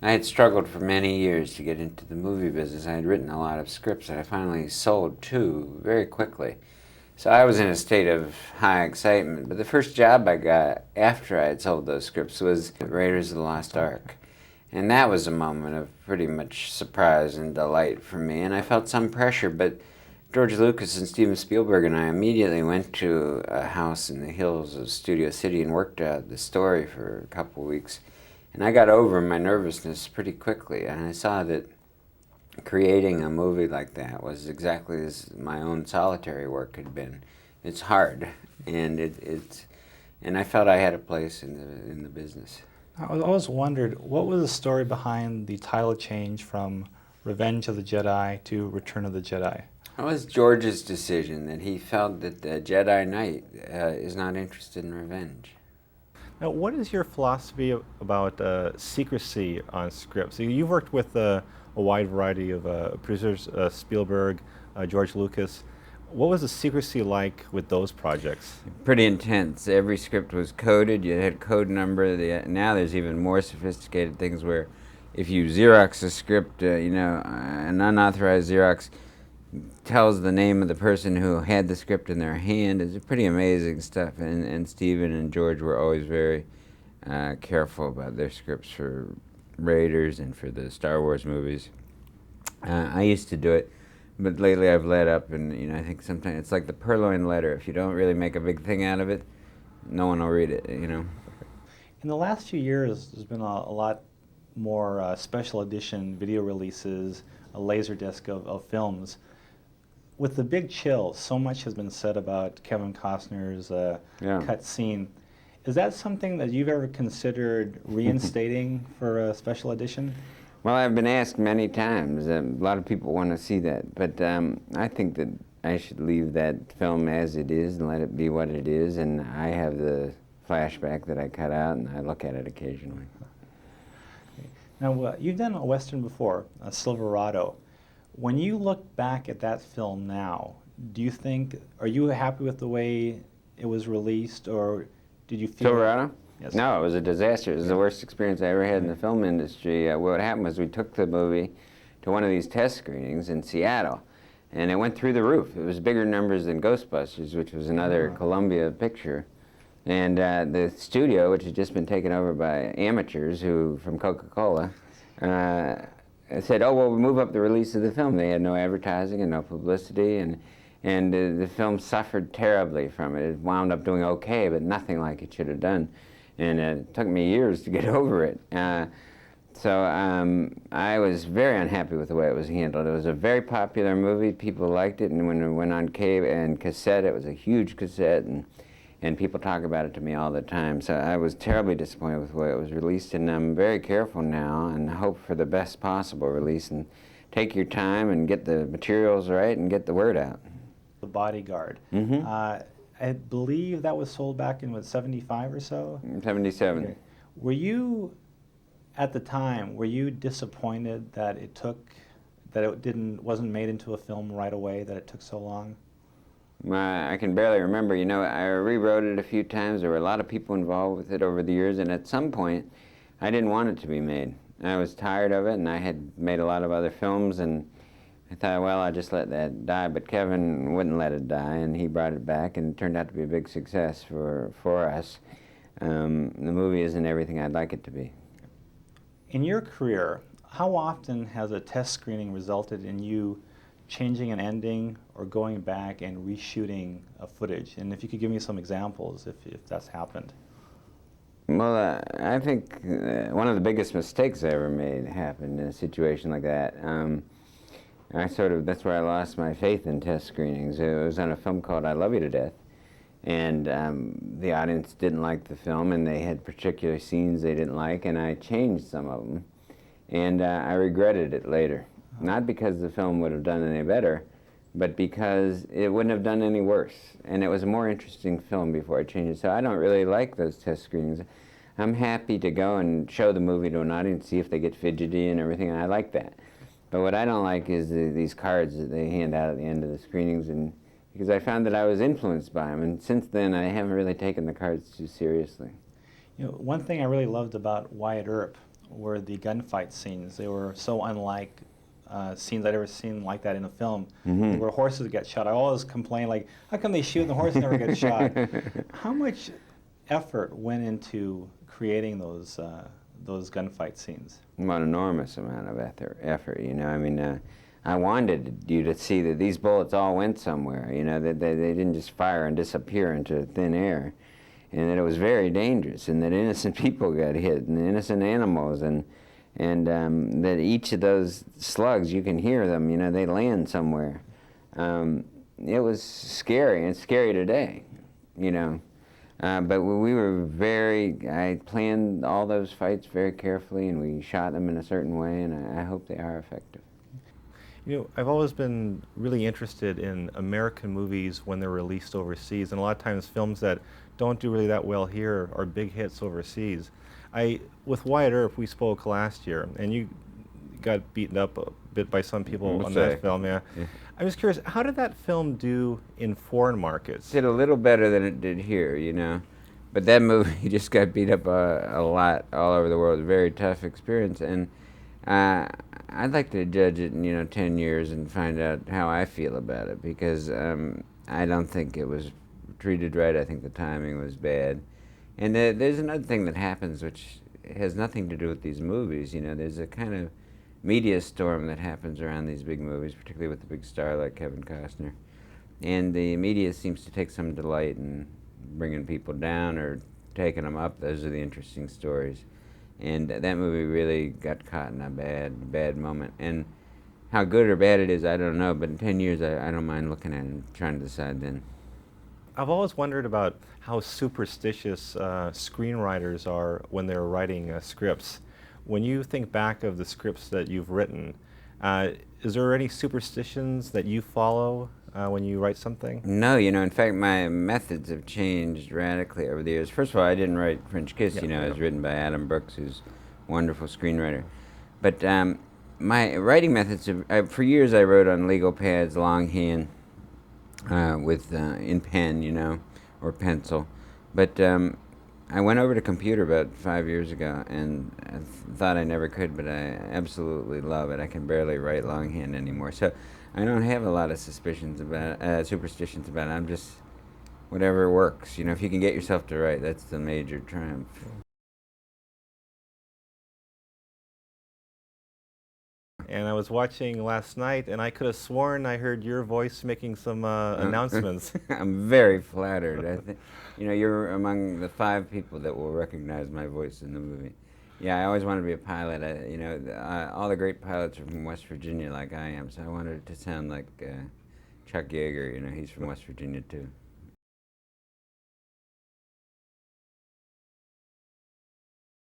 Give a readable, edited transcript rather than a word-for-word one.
I had struggled for many years to get into the movie business. I had written a lot of scripts that I finally sold two very quickly. So I was in a state of high excitement. But the first job I got after I had sold those scripts was Raiders of the Lost Ark. And that was a moment of pretty much surprise and delight for me. And I felt some pressure, but George Lucas and Steven Spielberg and I immediately went to a house in the hills of Studio City and worked out the story for a couple of weeks. And I got over my nervousness pretty quickly, and I saw that creating a movie like that was exactly as my own solitary work had been. It's hard, and and I felt I had a place in the business. I always wondered, what was the story behind the title change from Revenge of the Jedi to Return of the Jedi? It was George's decision that he felt that the Jedi Knight is not interested in revenge. Now, what is your philosophy about secrecy on scripts? You've worked with a wide variety of producers, Spielberg, George Lucas. What was the secrecy like with those projects? Pretty intense. Every script was coded. You had a code number. Now there's even more sophisticated things where if you Xerox a script, an unauthorized Xerox tells the name of the person who had the script in their hand. It's pretty amazing stuff. And Stephen and George were always very careful about their scripts for Raiders and for the Star Wars movies. I used to do it, but lately I've let up, and I think sometimes it's like the purloined letter. If you don't really make a big thing out of it, no one will read it. In the last few years, there's been a lot more special edition video releases, a laserdisc of films. With the big chill, so much has been said about Kevin Costner's cut scene. Is that something that you've ever considered reinstating for a special edition? Well, I've been asked many times. A lot of people want to see that, but I think that I should leave that film as it is and let it be what it is, and I have the flashback that I cut out, and I look at it occasionally. Now, you've done a Western before, Silverado. When you look back at that film now, are you happy with the way it was released, or did you feel... Silverado? Yes. No, it was a disaster. It was the worst experience I ever had in the film industry. What happened was we took the movie to one of these test screenings in Seattle, and it went through the roof. It was bigger numbers than Ghostbusters, which was another Columbia picture. And the studio, which had just been taken over by amateurs from Coca-Cola, said, oh, well, we'll move up the release of the film. They had no advertising and no publicity, and the film suffered terribly from it. It wound up doing okay, but nothing like it should have done. And it took me years to get over it. So I was very unhappy with the way it was handled. It was a very popular movie. People liked it, and when it went on cassette, it was a huge cassette, and people talk about it to me all the time. So I was terribly disappointed with the way it was released, and I'm very careful now and hope for the best possible release, and take your time and get the materials right and get the word out. The Bodyguard. I believe that was sold back in, 75 or so? 77. Okay. Were you, at the time, disappointed that it wasn't made into a film right away, that it took so long? I can barely remember. I rewrote it a few times. There were a lot of people involved with it over the years, and at some point, I didn't want it to be made. I was tired of it, and I had made a lot of other films, and I thought, well, I'll just let that die. But Kevin wouldn't let it die, and he brought it back, and it turned out to be a big success for us. The movie isn't everything I'd like it to be. In your career, how often has a test screening resulted in you changing an ending or going back and reshooting footage? And if you could give me some examples if that's happened. Well, I think one of the biggest mistakes I ever made happened in a situation like that. That's where I lost my faith in test screenings. It was on a film called I Love You to Death, and the audience didn't like the film, and they had particular scenes they didn't like, and I changed some of them, and I regretted it later. Not because the film would have done any better, but because it wouldn't have done any worse. And it was a more interesting film before I changed it. So I don't really like those test screenings. I'm happy to go and show the movie to an audience, see if they get fidgety and everything, and I like that. But what I don't like is these cards that they hand out at the end of the screenings, and because I found that I was influenced by them, and since then I haven't really taken the cards too seriously. One thing I really loved about Wyatt Earp were the gunfight scenes. They were so unlike scenes I'd ever seen like that in a film, where horses get shot. I always complain, like, how come they shoot and the horse never gets shot? How much effort went into creating those gunfight scenes? Well, an enormous amount of effort, you know. I mean, I wanted you to see that these bullets all went somewhere, you know, that they didn't just fire and disappear into thin air, and that it was very dangerous, and that innocent people got hit, and innocent animals, and that each of those slugs, you can hear them, you know, they land somewhere. It was scary, and it's scary today, you know. But we were I planned all those fights very carefully, and we shot them in a certain way, and I hope they are effective. You know, I've always been really interested in American movies when they're released overseas, and a lot of times films that don't do really that well here are big hits overseas. With Wyatt Earp, we spoke last year, and you got beaten up a bit by some people on that film, yeah. I'm just curious, how did that film do in foreign markets? It did a little better than it did here, you know. But that movie just got beat up a lot all over the world. A very tough experience, and I'd like to judge it in, you know, 10 years and find out how I feel about it, because I don't think it was treated right. I think the timing was bad. And there's another thing that happens which has nothing to do with these movies, you know. There's a kind of media storm that happens around these big movies, particularly with a big star like Kevin Costner. And the media seems to take some delight in bringing people down or taking them up. Those are the interesting stories. And that movie really got caught in a bad moment. And how good or bad it is, I don't know, but in 10 years, I don't mind looking at it and trying to decide then. I've always wondered about how superstitious screenwriters are when they're writing scripts. When you think back of the scripts that you've written, is there any superstitions that you follow when you write something? No, you know, in fact, my methods have changed radically over the years. First of all, I didn't write French Kiss, you know, it was written by Adam Brooks, who's a wonderful screenwriter. But my writing methods, for years I wrote on legal pads, longhand, in pen, you know, or pencil. But I went over to computer about 5 years ago, and I thought I never could, but I absolutely love it. I can barely write longhand anymore. So I don't have a lot of superstitions about it. I'm just, whatever works. You know, if you can get yourself to write, that's the major triumph. And I was watching last night, and I could have sworn I heard your voice making some announcements. I'm very flattered. I think, you know, you're among the 5 people that will recognize my voice in the movie. Yeah, I always wanted to be a pilot. You know, all the great pilots are from West Virginia, like I am, so I wanted it to sound like Chuck Yeager. You know, he's from West Virginia too.